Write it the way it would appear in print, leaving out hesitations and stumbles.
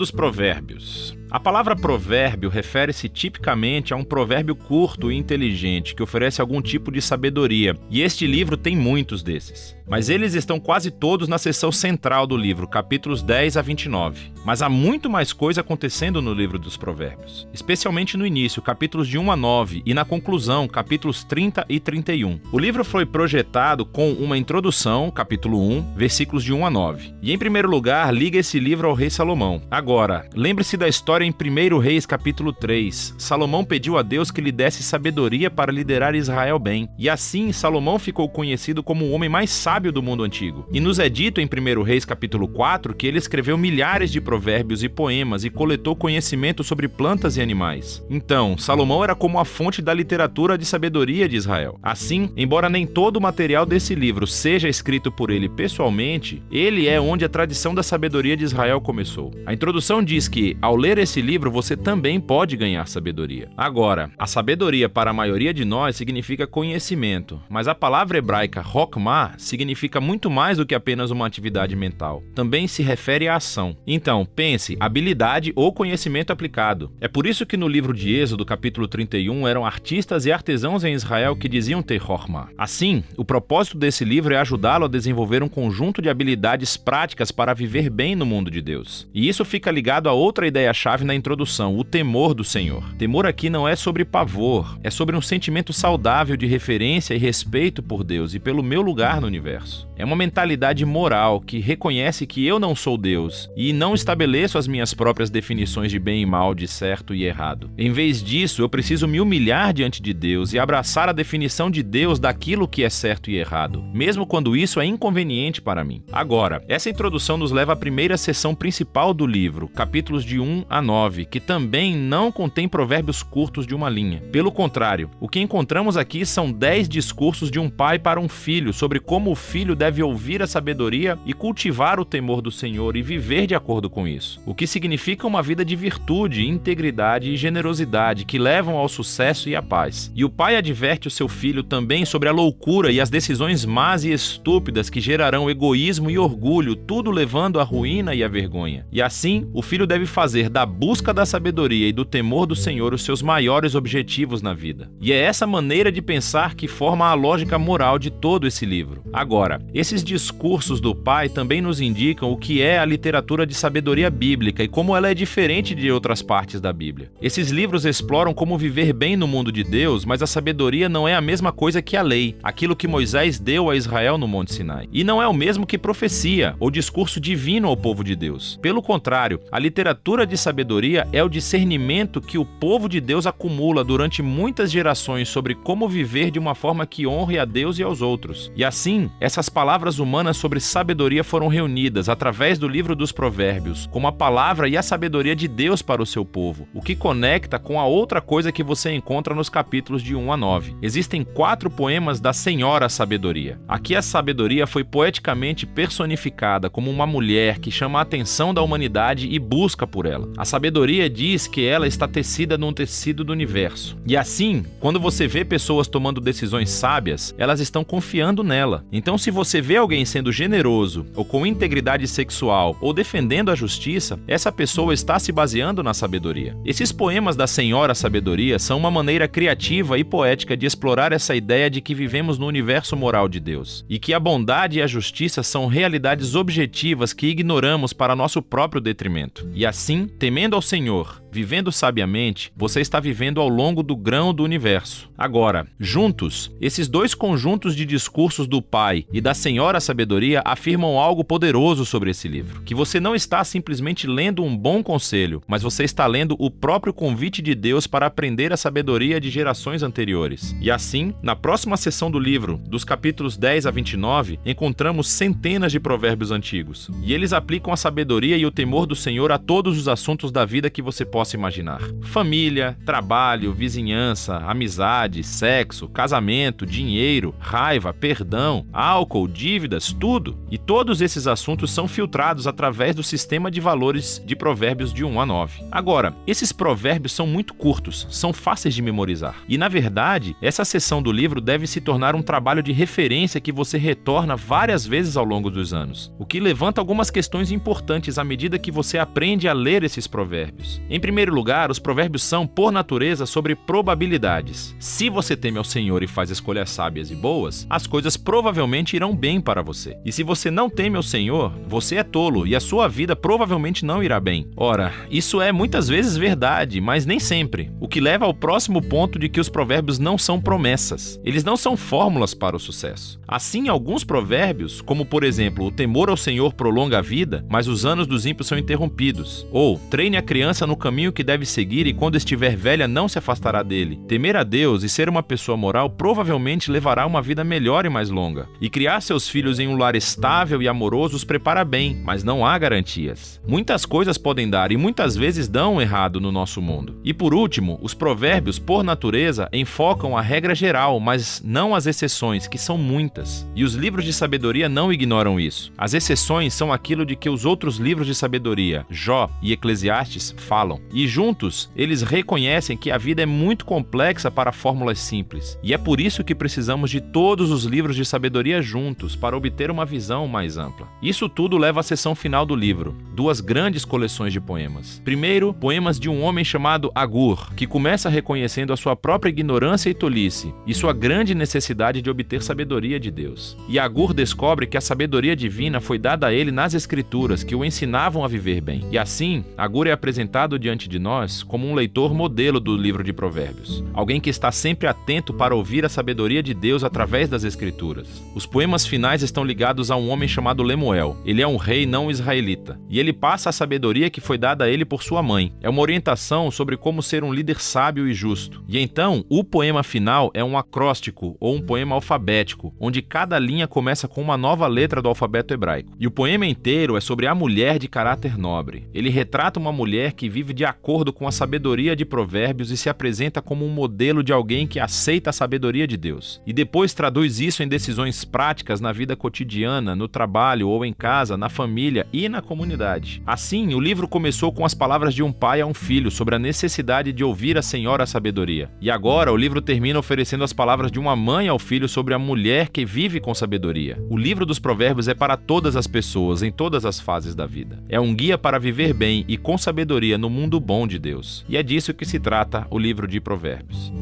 dos provérbios. A palavra provérbio refere-se tipicamente a um provérbio curto e inteligente que oferece algum tipo de sabedoria, e este livro tem muitos desses. Mas eles estão quase todos na seção central do livro, capítulos 10 a 29. Mas há muito mais coisa acontecendo no livro dos provérbios, especialmente no início, capítulos de 1 a 9, e na conclusão, capítulos 30 e 31. O livro foi projetado com uma introdução, capítulo 1, versículos de 1 a 9. E em primeiro lugar, liga esse livro ao rei Salomão. Agora, lembre-se da história em 1 Reis, capítulo 3. Salomão pediu a Deus que lhe desse sabedoria para liderar Israel bem. E assim, Salomão ficou conhecido como o homem mais sábio do mundo antigo. E nos é dito em 1 Reis, capítulo 4, que ele escreveu milhares de provérbios e poemas e coletou conhecimento sobre plantas e animais. Então, Salomão era como a fonte da literatura de sabedoria de Israel. Assim, embora nem todo o material desse livro seja escrito por ele pessoalmente, ele é onde a tradição da sabedoria de Israel começou. A introdução diz que, ao ler esse livro, você também pode ganhar sabedoria. Agora, a sabedoria para a maioria de nós significa conhecimento, mas a palavra hebraica Hokmah significa muito mais do que apenas uma atividade mental. Também se refere à ação. Então, pense, habilidade ou conhecimento aplicado. É por isso que no livro de Êxodo, capítulo 31, eram artistas e artesãos em Israel que diziam ter Hokmah. Assim, o propósito desse livro é ajudá-lo a desenvolver um conjunto de habilidades práticas para viver bem no mundo de Deus. E isso fica ligado a outra ideia-chave na introdução, o temor do Senhor. Temor aqui não é sobre pavor, é sobre um sentimento saudável de referência e respeito por Deus e pelo meu lugar no universo. É uma mentalidade moral que reconhece que eu não sou Deus e não estabeleço as minhas próprias definições de bem e mal, de certo e errado. Em vez disso, eu preciso me humilhar diante de Deus e abraçar a definição de Deus daquilo que é certo e errado, mesmo quando isso é inconveniente para mim. Agora, essa introdução nos leva à primeira seção principal do livro, capítulos de 1 a 9, que também não contém provérbios curtos de uma linha. Pelo contrário, o que encontramos aqui são 10 discursos de um pai para um filho sobre como o filho deve ouvir a sabedoria e cultivar o temor do Senhor e viver de acordo com isso. O que significa uma vida de virtude, integridade e generosidade que levam ao sucesso e à paz. E o pai adverte o seu filho também sobre a loucura e as decisões más e estúpidas que gerarão egoísmo e orgulho, tudo levando à ruína e à vergonha. E assim, o filho deve fazer da busca da sabedoria e do temor do Senhor os seus maiores objetivos na vida. E é essa maneira de pensar que forma a lógica moral de todo esse livro. Agora, esses discursos do pai também nos indicam o que é a literatura de sabedoria bíblica e como ela é diferente de outras partes da Bíblia. Esses livros exploram como viver bem no mundo de Deus, mas a sabedoria não é a mesma coisa que a lei, aquilo que Moisés deu a Israel no Monte Sinai. E não é o mesmo que profecia ou discurso divino ao povo de Deus. Pelo contrário, a literatura de sabedoria é o discernimento que o povo de Deus acumula durante muitas gerações sobre como viver de uma forma que honre a Deus e aos outros. E assim, essas palavras humanas sobre sabedoria foram reunidas através do livro dos Provérbios, como a palavra e a sabedoria de Deus para o seu povo, o que conecta com a outra coisa que você encontra nos capítulos de 1 a 9. Existem 4 poemas da Senhora Sabedoria. Aqui a sabedoria foi poeticamente personificada como uma mulher que chama a atenção da humanidade e busca por ela. A sabedoria diz que ela está tecida num tecido do universo. E assim, quando você vê pessoas tomando decisões sábias, elas estão confiando nela. Então, se você vê alguém sendo generoso, ou com integridade sexual, ou defendendo a justiça, essa pessoa está se baseando na sabedoria. Esses poemas da Senhora Sabedoria são uma maneira criativa e poética de explorar essa ideia de que vivemos no universo moral de Deus, e que a bondade e a justiça são realidades objetivas que ignoramos para nosso próprio detrimento. E assim, temendo ao Senhor, vivendo sabiamente, você está vivendo ao longo do grão do universo. Agora, juntos, esses 2 conjuntos de discursos do Pai e da Senhora Sabedoria afirmam algo poderoso sobre esse livro, que você não está simplesmente lendo um bom conselho, mas você está lendo o próprio convite de Deus para aprender a sabedoria de gerações anteriores. E assim, na próxima seção do livro, dos capítulos 10 a 29, encontramos centenas de provérbios antigos, e eles aplicam a sabedoria e o temor do Senhor a todos os assuntos da vida que você possa possa imaginar. Família, trabalho, vizinhança, amizade, sexo, casamento, dinheiro, raiva, perdão, álcool, dívidas, tudo. E todos esses assuntos são filtrados através do sistema de valores de Provérbios de 1 a 9. Agora, esses provérbios são muito curtos, são fáceis de memorizar. E, na verdade, essa seção do livro deve se tornar um trabalho de referência que você retorna várias vezes ao longo dos anos, o que levanta algumas questões importantes à medida que você aprende a ler esses provérbios. Em primeiro lugar, os provérbios são, por natureza, sobre probabilidades. Se você teme ao Senhor e faz escolhas sábias e boas, as coisas provavelmente irão bem para você. E se você não teme ao Senhor, você é tolo e a sua vida provavelmente não irá bem. Ora, isso é muitas vezes verdade, mas nem sempre. O que leva ao próximo ponto de que os provérbios não são promessas. Eles não são fórmulas para o sucesso. Assim, alguns provérbios, como por exemplo, o temor ao Senhor prolonga a vida, mas os anos dos ímpios são interrompidos. Ou, treine a criança no caminho que deve seguir e quando estiver velha não se afastará dele. Temer a Deus e ser uma pessoa moral provavelmente levará a uma vida melhor e mais longa. E criar seus filhos em um lar estável e amoroso os prepara bem, mas não há garantias. Muitas coisas podem dar e muitas vezes dão errado no nosso mundo. E por último, os provérbios, por natureza, enfocam a regra geral, mas não as exceções, que são muitas. E os livros de sabedoria não ignoram isso. As exceções são aquilo de que os outros livros de sabedoria, Jó e Eclesiastes, falam. E juntos, eles reconhecem que a vida é muito complexa para fórmulas simples. E é por isso que precisamos de todos os livros de sabedoria juntos para obter uma visão mais ampla. Isso tudo leva à seção final do livro, duas grandes coleções de poemas. Primeiro, poemas de um homem chamado Agur, que começa reconhecendo a sua própria ignorância e tolice e sua grande necessidade de obter sabedoria de Deus. E Agur descobre que a sabedoria divina foi dada a ele nas Escrituras, que o ensinavam a viver bem. E assim, Agur é apresentado diante de nós como um leitor modelo do livro de Provérbios. Alguém que está sempre atento para ouvir a sabedoria de Deus através das Escrituras. Os poemas finais estão ligados a um homem chamado Lemuel. Ele é um rei não israelita. E ele passa a sabedoria que foi dada a ele por sua mãe. É uma orientação sobre como ser um líder sábio e justo. E então, o poema final é um acróstico ou um poema alfabético, onde cada linha começa com uma nova letra do alfabeto hebraico. E o poema inteiro é sobre a mulher de caráter nobre. Ele retrata uma mulher que vive de acordo com a sabedoria de Provérbios e se apresenta como um modelo de alguém que aceita a sabedoria de Deus. E depois traduz isso em decisões práticas na vida cotidiana, no trabalho ou em casa, na família e na comunidade. Assim, o livro começou com as palavras de um pai a um filho sobre a necessidade de ouvir a Senhora sabedoria. E agora o livro termina oferecendo as palavras de uma mãe ao filho sobre a mulher que vive com sabedoria. O livro dos Provérbios é para todas as pessoas, em todas as fases da vida. É um guia para viver bem e com sabedoria no mundo bom de Deus. E é disso que se trata o livro de Provérbios.